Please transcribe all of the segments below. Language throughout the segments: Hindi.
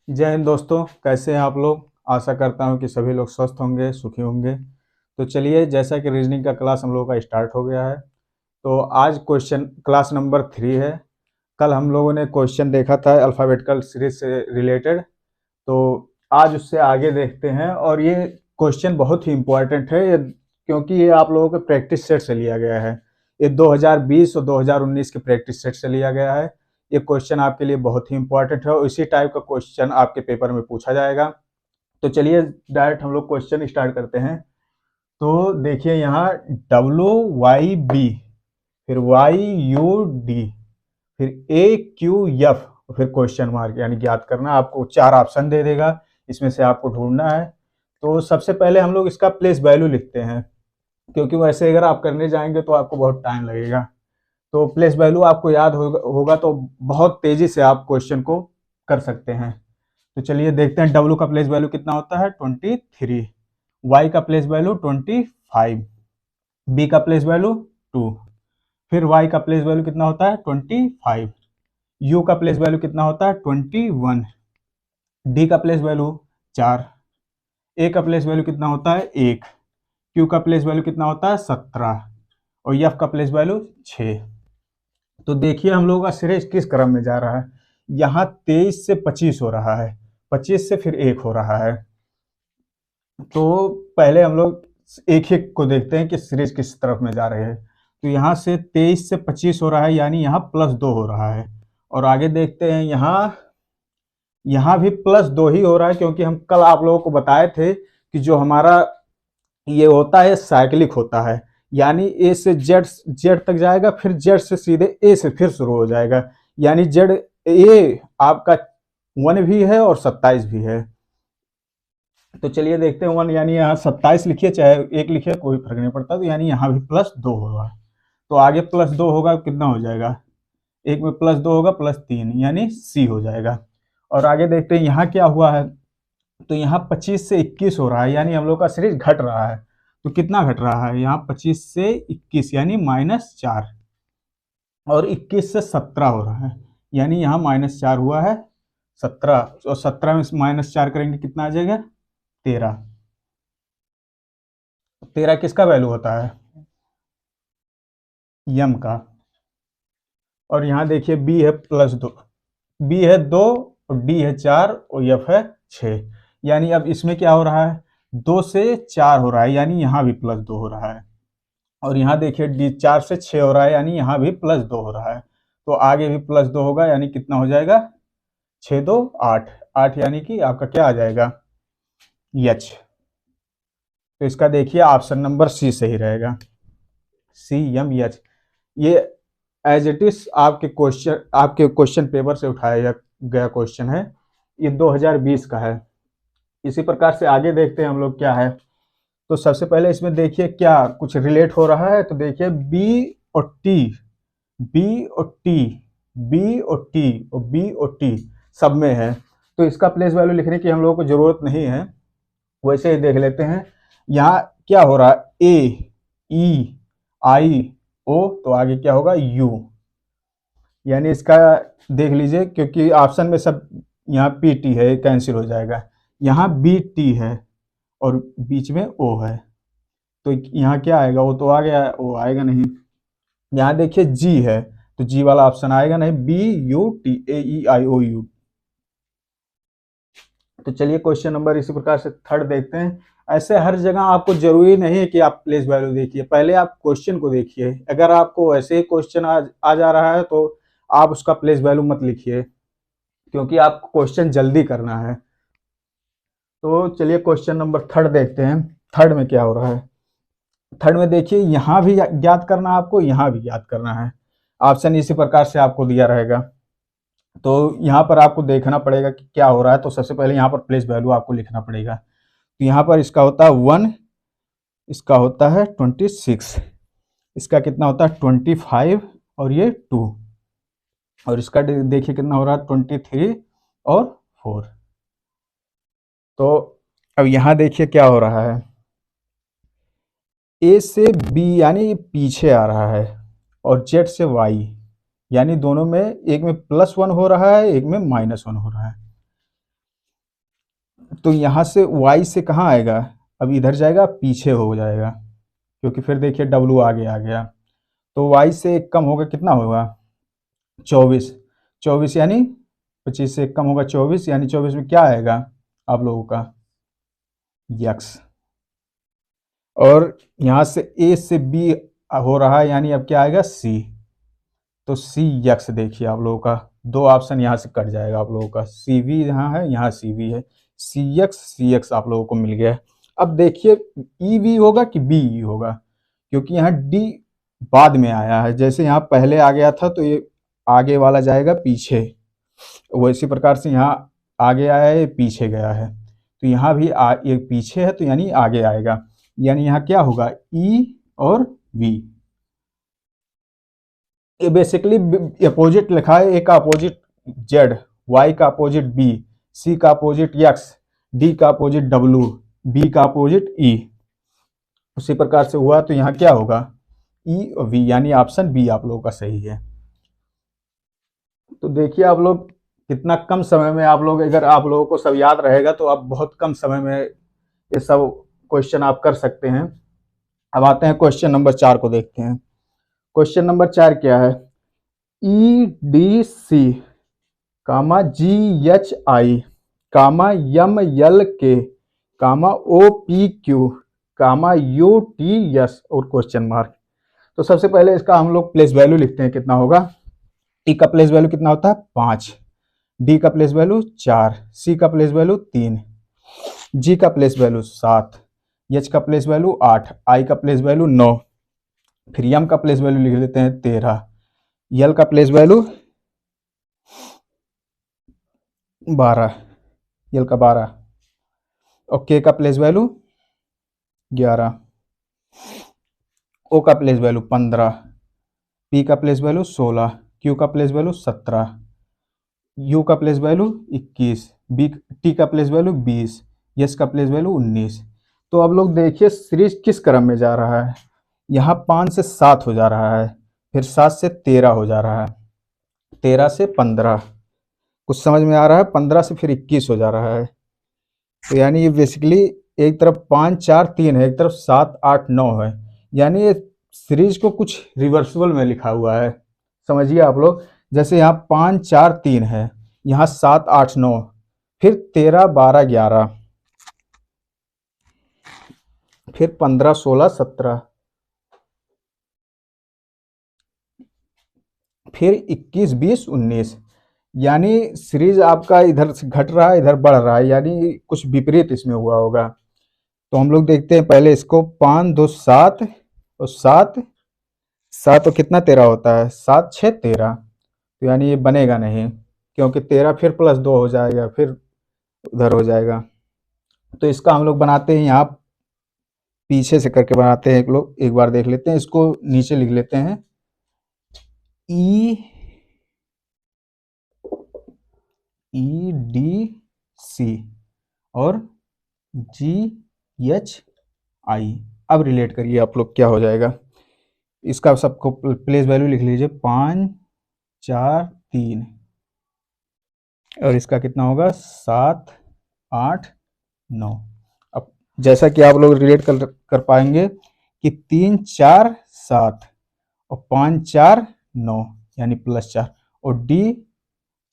जय हिंद दोस्तों, कैसे हैं आप लोग। आशा करता हूं कि सभी लोग स्वस्थ होंगे, सुखी होंगे। तो चलिए, जैसा कि रीजनिंग का क्लास हम लोगों का स्टार्ट हो गया है, तो आज क्वेश्चन क्लास नंबर 3 है। कल हम लोगों ने क्वेश्चन देखा था अल्फ़ाबेटिकल सीरीज से रिलेटेड, तो आज उससे आगे देखते हैं। और ये क्वेश्चन बहुत ही इम्पोर्टेंट है क्योंकि ये आप लोगों के प्रैक्टिस सेट से लिया गया है। ये 2020 और 2019 के प्रैक्टिस सेट से लिया गया है। ये क्वेश्चन आपके लिए बहुत ही इम्पोर्टेंट है और इसी टाइप का क्वेश्चन आपके पेपर में पूछा जाएगा। तो चलिए डायरेक्ट हम लोग क्वेश्चन स्टार्ट करते हैं। तो देखिए यहाँ WYB, फिर YUD, फिर AQF, फिर क्वेश्चन मार्क, यानी ज्ञात करना। आपको 4 ऑप्शन दे देगा, इसमें से आपको ढूंढना है। तो सबसे पहले हम लोग इसका प्लेस वैल्यू लिखते हैं, क्योंकि वैसे अगर आप करने जाएंगे तो आपको बहुत टाइम लगेगा। तो प्लेस वैल्यू आपको याद होगा तो बहुत तेजी से आप क्वेश्चन को कर सकते हैं। तो चलिए देखते हैं W का प्लेस वैल्यू कितना होता है 23, Y का प्लेस वैल्यू 25, B का प्लेस वैल्यू 2, फिर Y का प्लेस वैल्यू कितना होता है 25, U का प्लेस वैल्यू कितना होता है 21, D का प्लेस वैल्यू 4, A का प्लेस वैल्यू कितना होता है 1, Q का प्लेस वैल्यू कितना होता है 17 और F का प्लेस वैल्यू 6। तो देखिए हम लोगों का सीरीज किस क्रम में जा रहा है। यहाँ 23 से 25 हो रहा है, 25 से फिर 1 हो रहा है। तो पहले हम लोग एक एक को देखते हैं कि सीरीज किस तरफ में जा रहे हैं। तो यहाँ से 23 से 25 हो रहा है, यानी यहाँ +2 हो रहा है। और आगे देखते हैं, यहाँ भी +2 ही हो रहा है, क्योंकि हम कल आप लोगों को बताए थे कि जो हमारा ये होता है साइक्लिक होता है, यानी ए से जेड तक जाएगा, फिर जेड से सीधे ए से फिर शुरू हो जाएगा। यानी जेड ए आपका 1 भी है और 27 भी है। तो चलिए देखते हैं 1, यानी यहाँ 27 लिखिए चाहे 1 लिखिए, कोई फर्क नहीं पड़ता। तो यानी यहाँ भी +2 होगा। तो आगे +2 होगा, कितना हो जाएगा, एक में +2 होगा +3, यानी C हो जाएगा। और आगे देखते हैं यहाँ क्या हुआ है। तो यहाँ 25 से 21 हो रहा है, यानी हम लोग का सीरीज घट रहा है। तो कितना घट रहा है, यहाँ 25 से 21 यानी -4, और 21 से 17 हो रहा है, यानी यहाँ -4 हुआ है 17। और 17 में -4 करेंगे कितना आ जाएगा 13। 13 किसका वैल्यू होता है, यम का। और यहाँ देखिए बी है +2, बी है 2 और डी है 4 और एफ है 6। यानी अब इसमें क्या हो रहा है, 2 से 4 हो रहा है, यानी यहाँ भी +2 हो रहा है। और यहाँ देखिए डी 4 से 6 हो रहा है, यानी यहाँ भी +2 हो रहा है। तो आगे भी +2 होगा, यानी कितना हो जाएगा 6 2 8, 8 यानी कि आपका क्या आ जाएगा एच। तो इसका देखिए ऑप्शन नंबर सी सही रहेगा, CMH। ये एज इट इज आपके क्वेश्चन पेपर से उठाया गया क्वेश्चन है, ये 2020 का है। इसी प्रकार से आगे देखते हैं हम लोग क्या है। तो सबसे पहले इसमें देखिए क्या कुछ रिलेट हो रहा है। तो देखिए बी और टी, बी और टी, बी और टी और बी और टी सब में है। तो इसका प्लेस वैल्यू लिखने की हम लोगों को जरूरत नहीं है, वैसे ही देख लेते हैं। यहाँ क्या हो रहा है, ए ई आई ओ, तो आगे क्या होगा यू, यानी इसका देख लीजिए, क्योंकि ऑप्शन में सब यहाँ पी टी है, कैंसिल हो जाएगा। यहाँ बी टी है और बीच में ओ है, तो यहाँ क्या आएगा, वो तो आ गया, ओ आएगा नहीं। यहाँ देखिए जी है, तो जी वाला ऑप्शन आएगा नहीं, BUTAEIOU। तो चलिए क्वेश्चन नंबर इसी प्रकार से थर्ड देखते हैं। ऐसे हर जगह आपको जरूरी नहीं है कि आप प्लेस वैल्यू देखिए, पहले आप क्वेश्चन को देखिए। अगर आपको ऐसे ही क्वेश्चन आ जा रहा है तो आप उसका प्लेस वैल्यू मत लिखिए, क्योंकि आपको क्वेश्चन जल्दी करना है। तो चलिए क्वेश्चन नंबर थर्ड देखते हैं। थर्ड में क्या हो रहा है, थर्ड में देखिए यहाँ भी ज्ञात करना है आपको, यहाँ भी ज्ञात करना है। ऑप्शन इसी प्रकार से आपको दिया रहेगा, तो यहाँ पर आपको देखना पड़ेगा कि क्या हो रहा है। तो सबसे पहले यहाँ पर प्लेस वैल्यू आपको लिखना पड़ेगा। तो यहाँ पर इसका होता है 1, इसका होता है 26, इसका कितना होता है 25 और ये 2, और इसका देखिए कितना हो रहा है 23 और 4। तो अब यहाँ देखिए क्या हो रहा है, ए से बी यानी पीछे आ रहा है, और जेड से वाई, यानी दोनों में एक में +1 हो रहा है, एक में -1 हो रहा है। तो यहाँ से y से कहाँ आएगा, अब इधर जाएगा पीछे हो जाएगा, क्योंकि फिर देखिए w आगे आ गया। तो y से एक कम होगा, कितना होगा 24, 24 यानी 25 से एक कम होगा 24, यानी 24 में क्या आएगा आप लोगों का x। और यहाँ से a से b हो रहा है, यानी अब क्या आएगा c। तो सी यक्स देखिए आप लोगों का दो ऑप्शन यहाँ से कट जाएगा आप लोगों का, सी वी यहाँ है, यहाँ सी वी है, सी एक्स आप लोगों को मिल गया है। अब देखिए ई वी होगा कि बी ई होगा, क्योंकि यहाँ डी बाद में आया है, जैसे यहाँ पहले आ गया था तो ये आगे वाला जाएगा पीछे, वैसी प्रकार से यहाँ आगे आया है, ये पीछे गया है, तो यहाँ भी ये पीछे है तो यानी आगे आएगा, यानी यहाँ क्या होगा ई और वी। ये बेसिकली अपोजिट लिखा है, ए का अपोजिट जेड, वाई का अपोजिट बी, सी का अपोजिट एक्स, डी का अपोजिट डब्ल्यू, बी का अपोजिट ई। उसी प्रकार से हुआ तो यहाँ क्या होगा ई और वी, यानी ऑप्शन बी आप लोगों का सही है। तो देखिए आप लोग कितना कम समय में आप लोग, अगर आप लोगों को सब याद रहेगा तो आप बहुत कम समय में ये सब क्वेश्चन आप कर सकते हैं। अब आते हैं क्वेश्चन नंबर 4 को देखते हैं। क्वेश्चन नंबर 4 क्या है, E D C comma G H I comma M L K comma O P Q comma U T S और क्वेश्चन मार्क। तो सबसे पहले इसका हम लोग प्लेस वैल्यू लिखते हैं, कितना होगा, टी का प्लेस वैल्यू कितना होता है 5, डी का प्लेस वैल्यू 4, सी का प्लेस वैल्यू 3, जी का प्लेस वैल्यू 7, एच का प्लेस वैल्यू 8, आई का प्लेस वैल्यू 9, फिर एम का प्लेस वैल्यू लिख देते हैं 13, यल का प्लेस वैल्यू 12, यल का 12, और के का प्लेस वैल्यू 11, ओ का प्लेस वैल्यू 15, पी का प्लेस वैल्यू 16, क्यू का प्लेस वैल्यू 17, यू का प्लेस वैल्यू 21, बी टी का प्लेस वैल्यू 20, एस का प्लेस वैल्यू 19। तो अब लोग देखिए सीरीज किस क्रम में जा रहा है, यहाँ 5 से 7 हो जा रहा है, फिर 7 से 13 हो जा रहा है, 13 से 15, कुछ समझ में आ रहा है, 15 से फिर 21 हो जा रहा है। तो यानी ये बेसिकली एक तरफ 5 4 3 है, एक तरफ 7 8 9 है, यानी ये सीरीज को कुछ रिवर्सिबल में लिखा हुआ है। समझिए आप लोग, जैसे यहाँ 5 4 3 है, यहाँ 7 8 9, फिर 13 12 11, फिर 15 16 17, फिर 21 20 19, यानी सीरीज आपका इधर से घट रहा है इधर बढ़ रहा है, यानी कुछ विपरीत इसमें हुआ होगा। तो हम लोग देखते हैं पहले इसको, 5 2 7 और 7 7 तो कितना 13 होता है, 7 6 13, तो यानी ये बनेगा नहीं, क्योंकि 13 फिर प्लस 2 हो जाएगा, फिर उधर हो जाएगा। तो इसका हम लोग बनाते हैं, यहाँ पीछे से करके बनाते हैं, एक लोग एक बार देख लेते हैं, इसको नीचे लिख लेते हैं ई डी सी और जी एच आई। अब रिलेट करिए आप लोग, क्या हो जाएगा, इसका सबको प्लेस वैल्यू लिख लीजिए 5 4 3, और इसका कितना होगा 7 8 9। अब जैसा कि आप लोग रिलेट कर पाएंगे कि 3 4 7 और 5 4 9 यानी +4, और डी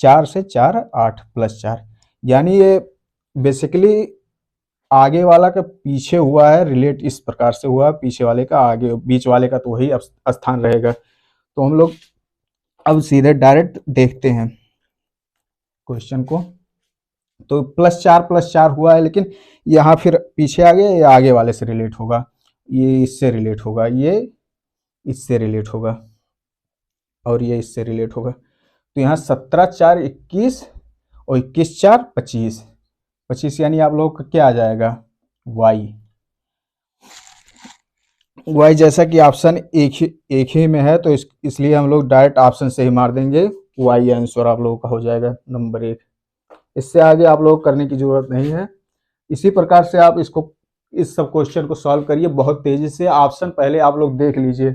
4 से 4 8 +4, यानी ये बेसिकली आगे वाला का पीछे हुआ है, रिलेट इस प्रकार से हुआ, पीछे वाले का आगे, बीच वाले का तो वही स्थान रहेगा। तो हम लोग अब सीधे डायरेक्ट देखते हैं क्वेश्चन को। तो +4 हुआ है, लेकिन यहाँ फिर पीछे आ गया, ये आगे वाले से रिलेट होगा, ये इससे रिलेट होगा, ये इससे रिलेट होगा, और ये इससे रिलेट होगा। तो यहाँ 17 4 21 और 21 4 25, 25 यानी आप लोगों का क्या आ जाएगा वाई। वाई जैसा कि ऑप्शन एक ही में है, तो इसलिए हम लोग डायरेक्ट ऑप्शन से ही मार देंगे, वाई आंसर आप लोगों का हो जाएगा नंबर 1। इससे आगे आप लोग करने की जरूरत नहीं है। इसी प्रकार से आप इसको, इस सब क्वेश्चन को सॉल्व करिए बहुत तेजी से। ऑप्शन पहले आप लोग देख लीजिए,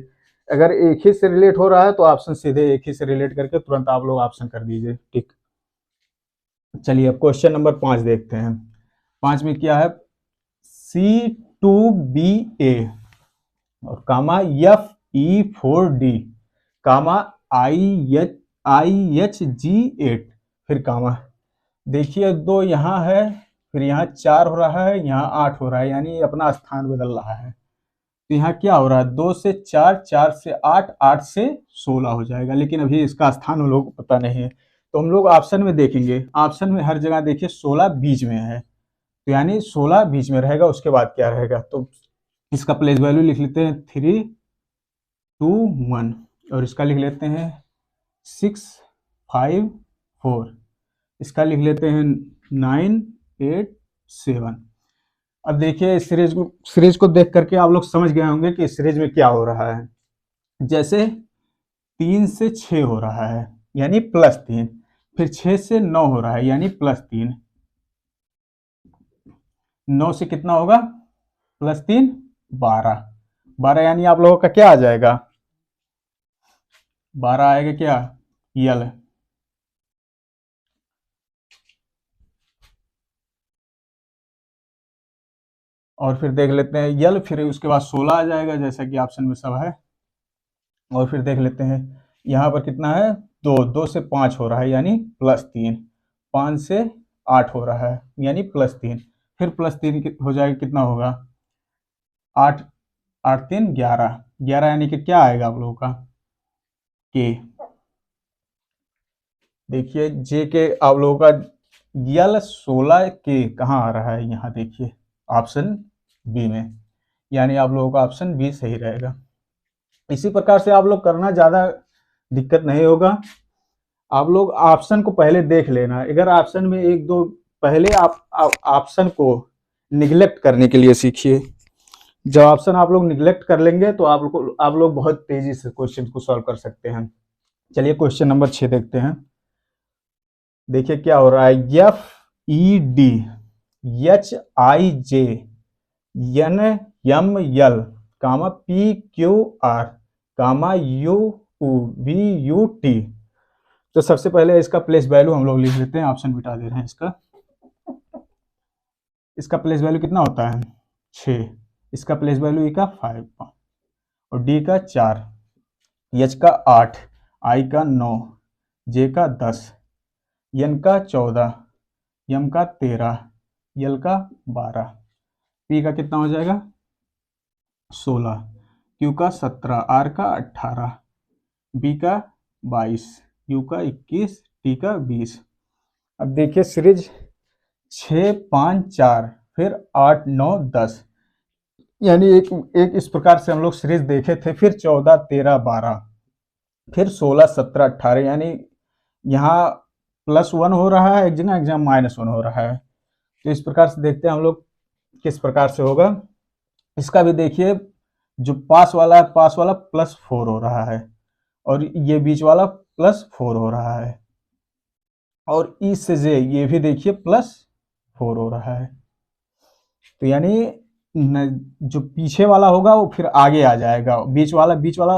अगर एक ही से रिलेट हो रहा है तो ऑप्शन सीधे एक ही से रिलेट करके तुरंत आप लोग ऑप्शन कर दीजिए, ठीक। चलिए अब क्वेश्चन नंबर 5 देखते हैं। 5 में क्या है, C2BA और कामा FE4D कामा IHG8 फिर कामा, देखिए 2 यहाँ है, फिर यहाँ 4 हो रहा है, यहाँ 8 हो रहा है, यानी अपना स्थान बदल रहा है। तो यहाँ क्या हो रहा है, 2 से 4, 4 से 8, 8 से 16 हो जाएगा, लेकिन अभी इसका स्थान हम लोग को पता नहीं है। तो हम लोग ऑप्शन में देखेंगे, ऑप्शन में हर जगह देखिए 16 बीच में है, तो यानी 16 बीच में रहेगा, उसके बाद क्या रहेगा, तो इसका प्लेस वैल्यू लिख लेते हैं 3, 2, 1 और इसका लिख लेते हैं 6, 5, 4, इसका लिख लेते हैं 9, 8, 7। अब देखिए सीरीज को देख करके आप लोग समझ गए होंगे कि सीरीज में क्या हो रहा है। जैसे 3 से 6 हो रहा है यानी +3, फिर 6 से 9 हो रहा है यानी +3, 9 से कितना होगा +3, 12, 12 यानी आप लोगों का क्या आ जाएगा, 12 आएगा क्या, यल। और फिर देख लेते हैं यल, फिर उसके बाद 16 आ जाएगा जैसा कि ऑप्शन में सब है। और फिर देख लेते हैं यहाँ पर कितना है, 2, 2 से 5 हो रहा है यानी +3, 5 से 8 हो रहा है यानी +3, फिर +3 हो जाएगा, कितना होगा 8, 8 3 11, 11 यानी कि क्या आएगा आप लोगों का के। देखिए जे के आप लोगों का यल 16 के कहाँ आ रहा है, यहाँ देखिए ऑप्शन बी में, यानी आप लोगों का ऑप्शन बी सही रहेगा। इसी प्रकार से आप लोग करना, ज़्यादा दिक्कत नहीं होगा। आप लोग ऑप्शन को पहले देख लेना, अगर ऑप्शन में एक दो पहले आप ऑप्शन को निगलेक्ट करने के लिए सीखिए। जब ऑप्शन आप लोग निगलेक्ट कर लेंगे तो आप लोग बहुत तेजी से क्वेश्चन को सॉल्व कर सकते हैं। चलिए क्वेश्चन नंबर 6 देखते हैं। देखिए क्या हो रहा है, FED HIJ NML कामा PQR कामा UVUT। तो सबसे पहले इसका प्लेस वैल्यू हम लोग लिख लेते हैं, ऑप्शन मिटा दे रहे हैं। इसका प्लेस वैल्यू कितना होता है 6, इसका प्लेस वैल्यू E का 5 और D का 4, H का 8, I का 9, J का 10, N का 14, M का 13, L का 12, P का कितना हो जाएगा 16, Q का 17, R का 18, B का 22, U का 21, T का 20। अब देखिए सीरीज 6, 5, 4 फिर 8, 9, 10, यानी एक इस प्रकार से हम लोग सीरीज देखे थे, फिर 14, 13, 12, फिर 16, 17, 18, यानी यहाँ +1 हो रहा है, एक जगह -1 हो रहा है। तो इस प्रकार से देखते हैं हम लोग किस प्रकार से होगा। इसका भी देखिए, जो पास वाला है, पास वाला +4 हो रहा है और ये बीच वाला +4 हो रहा है, और ई से जे ये भी देखिए +4 हो रहा है। तो यानी जो पीछे वाला होगा वो फिर आगे आ जाएगा, बीच वाला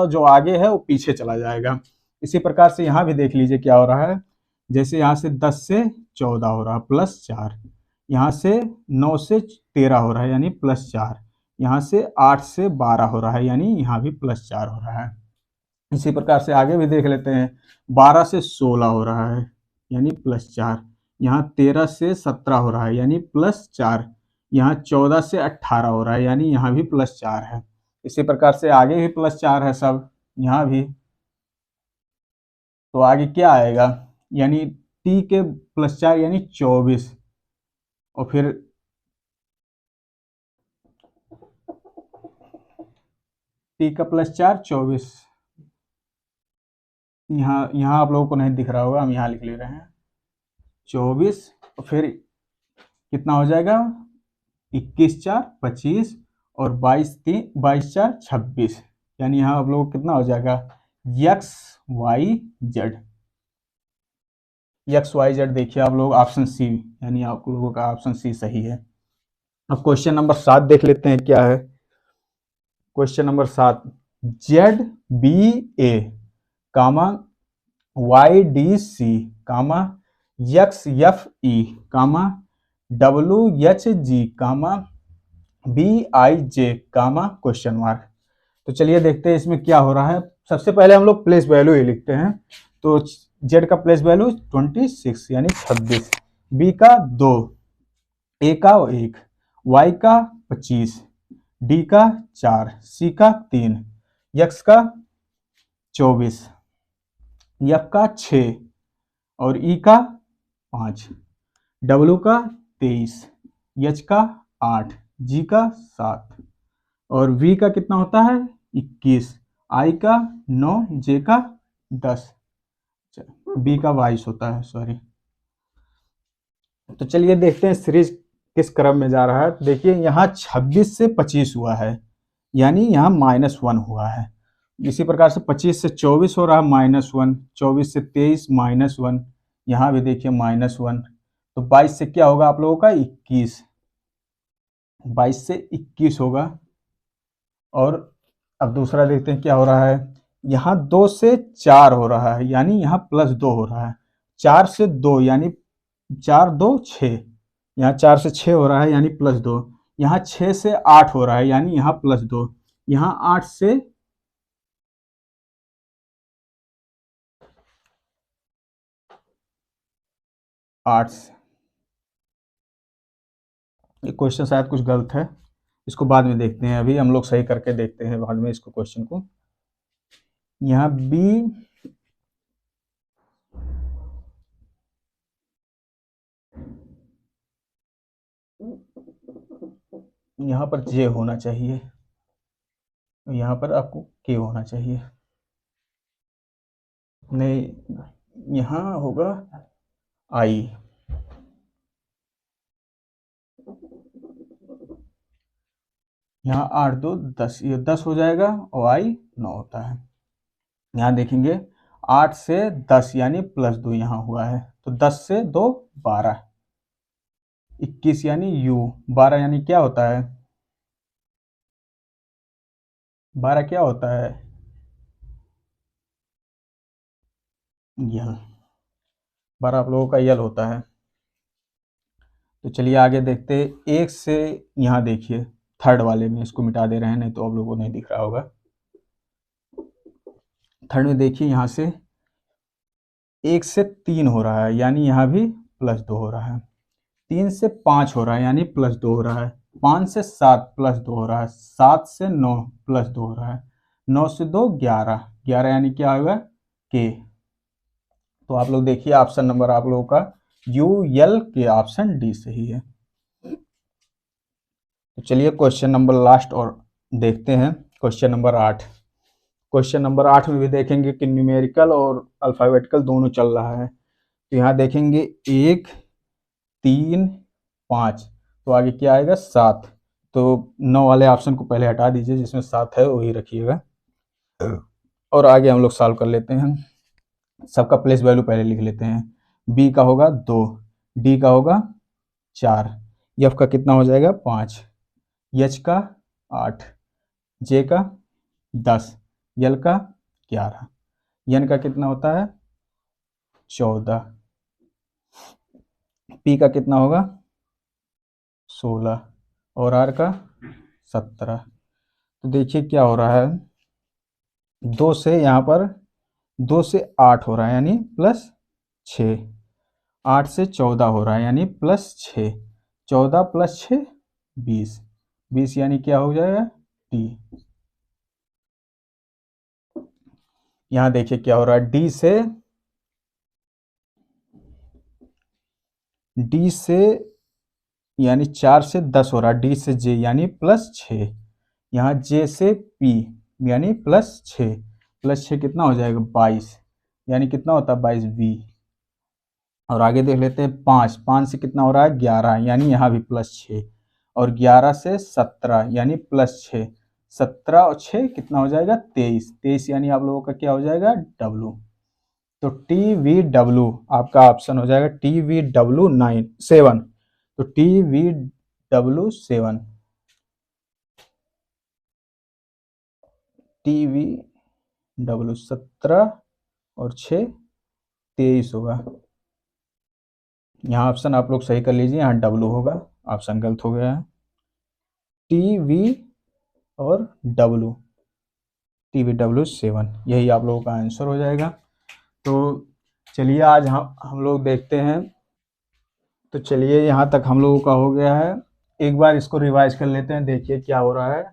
जो आगे है वो पीछे चला जाएगा। इसी प्रकार से यहाँ भी देख लीजिए क्या हो रहा है। जैसे यहाँ से 10 से 14 हो रहा है +4, यहाँ से 9 से 13 हो रहा है यानी +4, यहाँ से 8 से 12 हो रहा है यानी यहाँ भी +4 हो रहा है। इसी प्रकार से आगे भी देख लेते हैं, 12 से 16 हो रहा है यानी +4, यहाँ 13 से 17 हो रहा है यानी +4, यहाँ 14 से 18 हो रहा है यानी यहाँ भी +4 है। इसी प्रकार से आगे भी +4 है सब, यहाँ भी। तो आगे क्या आएगा, यानी T के +4 यानी 24, और फिर T का +4 24, यहाँ आप लोगों को नहीं दिख रहा होगा, हम यहाँ लिख ले रहे हैं 24, और फिर कितना हो जाएगा 21 4 25 और 22 4 26, यानी यहाँ आप लोगों को कितना हो जाएगा XYZ देखिए आप लोग ऑप्शन सी, यानी आप लोगों का ऑप्शन सी सही है। अब क्वेश्चन नंबर 7 देख लेते हैं क्या है। क्वेश्चन नंबर 7, ZBA कामा YDC कामा XFE कामा WHG कामा BIJ कामा क्वेश्चन मार्क। तो चलिए देखते हैं इसमें क्या हो रहा है। सबसे पहले हम लोग प्लेस वैल्यू ही लिखते हैं। तो जेड का प्लेस वैल्यू 26 यानी 26, बी का 2, ए का 1, वाई का 25, डी का 4, सी का 3, एक्स का 24, एफ का 6 और ई का 5, डब्ल्यू का 23, एच का 8, जी का 7 और वी का कितना होता है 21, आई का 9, जे का 10, बी का 22 होता है, सॉरी। तो चलिए देखते हैं सीरीज किस क्रम में जा रहा है। तो देखिए यहाँ 26 से 25 हुआ है, यानी यहाँ -1 हुआ है। इसी प्रकार से 25 से 24 हो रहा है -1, 24 से 23 -1, यहाँ भी देखिए -1। तो 22 से क्या होगा आप लोगों का 21, 22 से 21 होगा। और अब दूसरा देखते हैं क्या हो रहा है। यहाँ 2 से 4 हो रहा है, यानी यहाँ +2 हो रहा है। 4 से 2 यानी 4 2 6, यहाँ 4 से 6 हो रहा है यानी +2। यहाँ 6 से 8 हो रहा है यानी यहाँ +2। यहाँ 8 से 8 ये क्वेश्चन शायद कुछ गलत है, इसको बाद में देखते हैं। अभी हम लोग सही करके देखते हैं बाद में इसको क्वेश्चन को। यहाँ बी, यहाँ पर जे होना चाहिए, यहाँ पर आपको के होना चाहिए, नहीं यहाँ होगा आई। यहाँ 8 2 10, ये 10 हो जाएगा और आई 9 होता है। यहाँ देखेंगे 8 से 10 यानी +2 यहाँ हुआ है, तो 10 से 2 12, 21 यानी यू, 12 यानी क्या होता है, 12 क्या होता है यल, 12 आप लोगों का यल होता है। तो चलिए आगे देखते हैं। एक से यहाँ देखिए थर्ड वाले में इसको मिटा दे रहे हैं, नहीं तो आप लोगों को नहीं दिख रहा होगा। थर्ड में देखिए यहाँ से 1 से 3 हो रहा है यानी यहाँ भी +2 हो रहा है। 3 से 5 हो रहा है यानी +2 हो रहा है। 5 से 7 +2 हो रहा है। 7 से 9 +2 हो रहा है। 9 से 2 11, 11 यानी क्या होगा के। तो आप लोग देखिए ऑप्शन नंबर आप लोगों का यू एल के, ऑप्शन डी सही है। तो चलिए क्वेश्चन नंबर लास्ट और देखते हैं, क्वेश्चन नंबर 8। क्वेश्चन नंबर 8 में भी देखेंगे कि न्यूमेरिकल और अल्फाबेटिकल दोनों चल रहा है। तो यहाँ देखेंगे 1 3 5, तो आगे क्या आएगा 7। तो 9 वाले ऑप्शन को पहले हटा दीजिए, जिसमें 7 है वही रखिएगा और आगे हम लोग सॉल्व कर लेते हैं। सबका प्लेस वैल्यू पहले लिख लेते हैं। बी का होगा 2, डी का होगा 4, एफ का कितना हो जाएगा 5, एच का 8, जे का 10, यल का 11, एन का कितना होता है 14, पी का कितना होगा 16 और आर का 17। तो देखिए क्या हो रहा है, 2 से यहाँ पर 2 से 8 हो रहा है यानी +6, 8 से 14 हो रहा है यानी +6, 14 + 6 20, 20 यानी क्या हो जाएगा डी। यहाँ देखिए क्या हो रहा है, डी से यानी 4 से 10 हो रहा है, डी से जे यानी +6, यहाँ जे से पी यानी +6, +6 कितना हो जाएगा 22, यानी कितना होता है 22 बी। और आगे देख लेते हैं 5, 5 से कितना हो रहा है 11, यानी यहाँ भी +6 और 11 से 17 यानी +6, 17 और 6 कितना हो जाएगा 23, 23 यानी आप लोगों का क्या हो जाएगा डब्लू। तो TVW आपका ऑप्शन हो जाएगा TVW 7। तो TVW 7, TVW 17 और 6 23 होगा। यहाँ ऑप्शन आप लोग सही कर लीजिए, यहाँ डब्लू होगा, ऑप्शन गलत हो गया है। टी वी और डब्लू, TVW7 यही आप लोगों का आंसर हो जाएगा। तो चलिए आज हम लोग देखते हैं। तो चलिए यहाँ तक हम लोगों का हो गया है, एक बार इसको रिवाइज कर लेते हैं। देखिए क्या हो रहा है,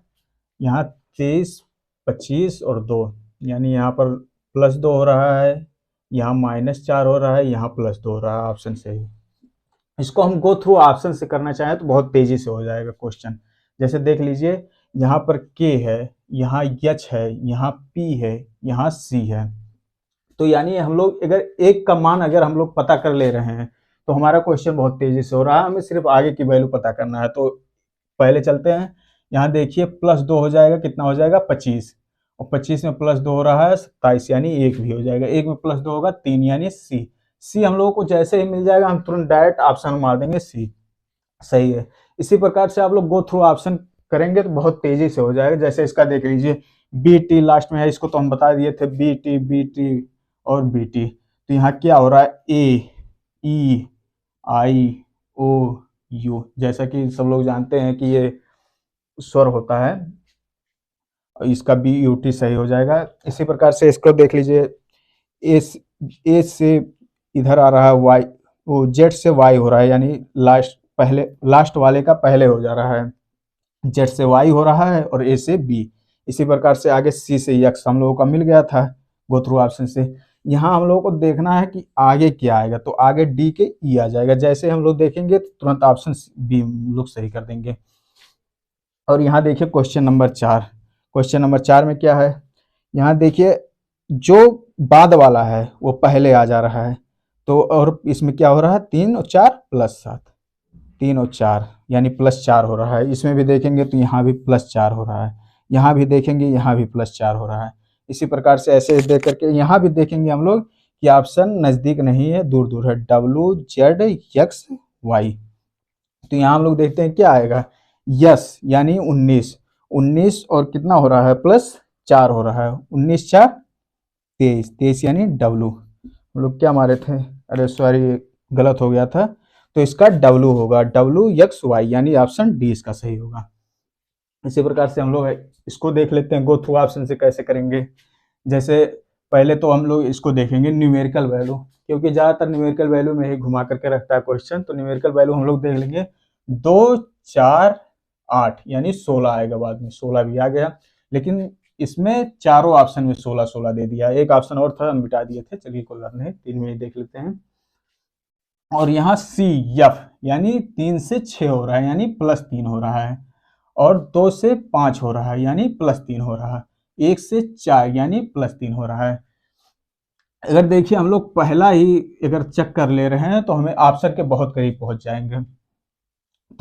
यहाँ 23, 25 और 2, यानी यहाँ पर +2 हो रहा है, यहाँ -4 हो रहा है, यहाँ +2 हो रहा है, ऑप्शन सही। इसको हम गो थ्रू ऑप्शन से करना चाहें तो बहुत तेजी से हो जाएगा क्वेश्चन। जैसे देख लीजिए, यहाँ पर के है, यहाँ एच है, यहाँ पी है, यहाँ सी है। तो यानी हम लोग अगर एक का मान अगर हम लोग पता कर ले रहे हैं तो हमारा क्वेश्चन बहुत तेजी से हो रहा है, हमें सिर्फ आगे की वैल्यू पता करना है। तो पहले चलते हैं, यहाँ देखिए +2 हो जाएगा, कितना हो जाएगा 25, और 25 में +2 हो रहा है 27, यानी 1 भी हो जाएगा, 1 में +2 होगा 3, यानी सी हम लोगों को जैसे ही मिल जाएगा हम तुरंत डायरेक्ट ऑप्शन मार देंगे सी, सही है। इसी प्रकार से आप लोग गो थ्रू ऑप्शन करेंगे तो बहुत तेजी से हो जाएगा। जैसे इसका देख लीजिए, बी टी लास्ट में है, इसको तो हम बता दिए थे, बी टी और बी टी। तो यहाँ क्या हो रहा है, ए ई आई ओ यू, जैसा कि सब लोग जानते हैं कि ये स्वर होता है, इसका बी यू टी सही हो जाएगा। इसी प्रकार से इसको देख लीजिए, ए से इधर आ रहा है वाई, वो जेड से वाई हो रहा है, यानी लास्ट वाले का पहले हो जा रहा है, जेड से वाई हो रहा है और ए से बी। इसी प्रकार से आगे सी से एक्स हम लोगों का मिल गया था गो थ्रू ऑप्शन से। यहाँ हम लोगों को देखना है कि आगे क्या आएगा, तो आगे डी के ई आ जाएगा। जैसे हम लोग देखेंगे तो तुरंत ऑप्शन बी हम लोग सही कर देंगे। और यहाँ देखिए क्वेश्चन नंबर 4, क्वेश्चन नंबर 4 में क्या है, यहाँ देखिए जो बाद वाला है वो पहले आ जा रहा है। तो और इसमें क्या हो रहा है, 3 और 4 +7, 3 और 4 यानी +4 हो रहा है। इसमें भी देखेंगे तो यहाँ भी +4 हो रहा है, यहाँ भी देखेंगे यहाँ भी +4 हो रहा है। इसी प्रकार से ऐसे देख करके यहाँ भी देखेंगे हम लोग कि ऑप्शन नज़दीक नहीं है, दूर दूर है, WZ X Y। तो यहाँ हम लोग देखते हैं क्या आएगा, यस यानी 19, 19 और कितना हो रहा है, +4 हो रहा है, 19 4 23, 23 यानी डब्लू। हम लोग क्या मारे थे, अरे सॉरी गलत हो गया था, तो इसका डब्लू होगा, WX Y, यानी ऑप्शन डी इसका सही होगा। इसी प्रकार से हम लोग इसको देख लेते हैं गो थ्रू ऑप्शन से कैसे करेंगे। जैसे पहले तो हम लोग इसको देखेंगे न्यूमेरिकल वैल्यू, क्योंकि ज़्यादातर न्यूमेरिकल वैल्यू में ही घुमा करके रखता है क्वेश्चन। तो न्यूमेरिकल वैल्यू हम लोग देख लेंगे, 2 4 8 यानी 16 आएगा, बाद में 16 भी आ गया, लेकिन इसमें चारों ऑप्शन में 16 16 दे दिया, एक ऑप्शन और था हम मिटा दिए थे, चलिए कोई बात नहीं, 3 में ही देख लेते हैं। और यहाँ सी एफ यानी 3 से 6 हो रहा है, यानी +3 हो रहा है, और 2 से 5 हो रहा है, यानी +3 हो रहा है, 1 से 4 यानी +3 हो रहा है। अगर देखिए हम लोग पहला ही अगर चेक कर ले रहे हैं तो हमें ऑप्शन के बहुत करीब पहुंच जाएंगे।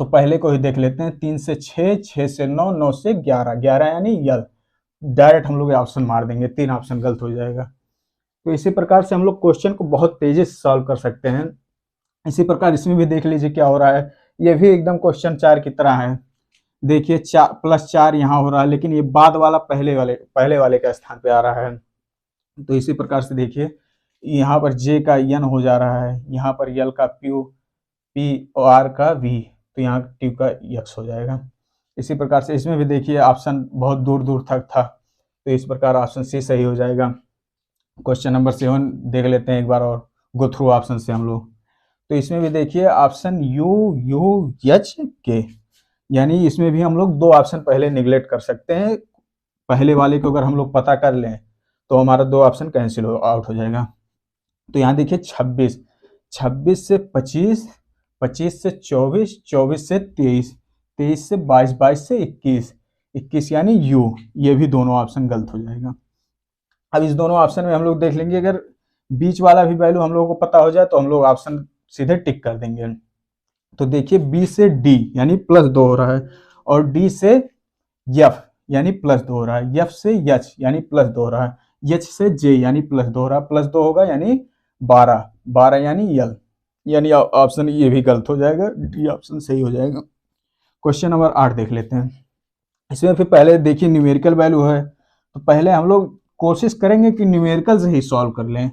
तो पहले को ही देख लेते हैं, 3 से 6, 6 से 9, 9 से 11, 11 यानी यल, डायरेक्ट हम लोग ऑप्शन मार देंगे, 3 ऑप्शन गलत हो जाएगा। तो इसी प्रकार से हम लोग क्वेश्चन को बहुत तेजी से सॉल्व कर सकते हैं। इसी प्रकार इसमें भी देख लीजिए क्या हो रहा है, ये भी एकदम क्वेश्चन 4 की तरह है। देखिए +4 यहाँ हो रहा है, लेकिन ये बाद वाला पहले वाले का स्थान पे आ रहा है। तो इसी प्रकार से देखिए यहाँ पर जे का एन हो जा रहा है, यहाँ पर यल का पी और आर का वी, तो यहाँ टी का एक्स हो जाएगा। इसी प्रकार से इसमें भी देखिए ऑप्शन बहुत दूर दूर तक था, तो इस प्रकार ऑप्शन सी सही हो जाएगा। क्वेश्चन नंबर 7 देख लेते हैं एक बार और गो थ्रू ऑप्शन से हम लोग। तो इसमें भी देखिए ऑप्शन UUH K, यानी इसमें भी हम लोग 2 ऑप्शन पहले निगलेक्ट कर सकते हैं। पहले वाले को अगर हम लोग पता कर लें तो हमारा 2 ऑप्शन कैंसिल आउट हो जाएगा। तो यहाँ देखिए 26, 26 से 25, 25 से 24, 24 से 23, 23 से 22, 22 से 21, 21 यानी यू, ये भी दोनों ऑप्शन गलत हो जाएगा। अब इस दोनों ऑप्शन में हम लोग देख लेंगे, अगर बीच वाला भी वैल्यू हम लोगों को पता हो जाए तो हम लोग ऑप्शन सीधे टिक कर देंगे। तो देखिए बी से डी यानी +2 हो रहा है, और डी से एफ यानी +2 हो रहा है, एफ से एच यानी +2 हो रहा है, एच से जे यानी +2 हो रहा है, +2 होगा यानी 12, 12 यानी यल, यानी ऑप्शन ये भी गलत हो जाएगा, डी ऑप्शन सही हो जाएगा। क्वेश्चन नंबर 8 देख लेते हैं। इसमें फिर पहले देखिए न्यूमेरिकल वैल्यू है, तो पहले हम लोग कोशिश करेंगे कि न्यूमेरिकल से ही सॉल्व कर लें।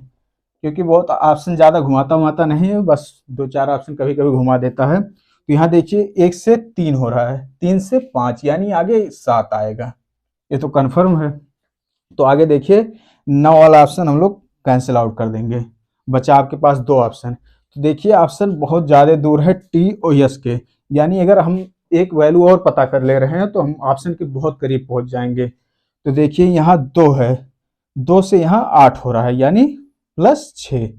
क्योंकि बहुत ऑप्शन ज़्यादा घुमाता घुमाता नहीं है, बस 2-4 ऑप्शन कभी कभी घुमा देता है। तो यहाँ देखिए 1 से 3 हो रहा है, 3 से 5 यानी आगे 7 आएगा, ये तो कन्फर्म है। तो आगे देखिए 9 वाला ऑप्शन हम लोग कैंसिल आउट कर देंगे, बचा आपके पास 2 ऑप्शन। तो देखिए ऑप्शन बहुत ज़्यादा दूर है टी और यस के, यानी अगर हम एक वैल्यू और पता कर ले रहे हैं तो हम ऑप्शन के बहुत करीब पहुंच जाएंगे। तो देखिए यहाँ 2 है, 2 से यहाँ 8 हो रहा है यानी +6।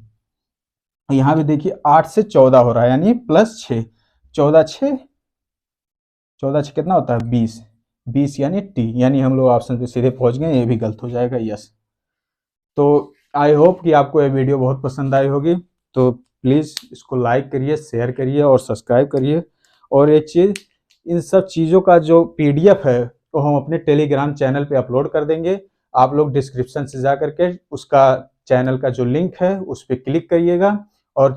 यहाँ भी देखिए 8 से 14 हो रहा है यानी +6, 14 6 कितना होता है 20, 20 यानी टी, यानी हम लोग ऑप्शन पे सीधे पहुंच गए, ये भी गलत हो जाएगा यस। तो आई होप कि आपको ये वीडियो बहुत पसंद आई होगी, तो प्लीज़ इसको लाइक करिए, शेयर करिए और सब्सक्राइब करिए। और एक चीज़, इन सब चीज़ों का जो पीडीएफ है तो हम अपने टेलीग्राम चैनल पे अपलोड कर देंगे। आप लोग डिस्क्रिप्शन से जा करके उसका चैनल का जो लिंक है उस पर क्लिक करिएगा और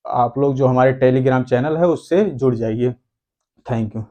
आप लोग जो हमारे टेलीग्राम चैनल है उससे जुड़ जाइए। Thank you.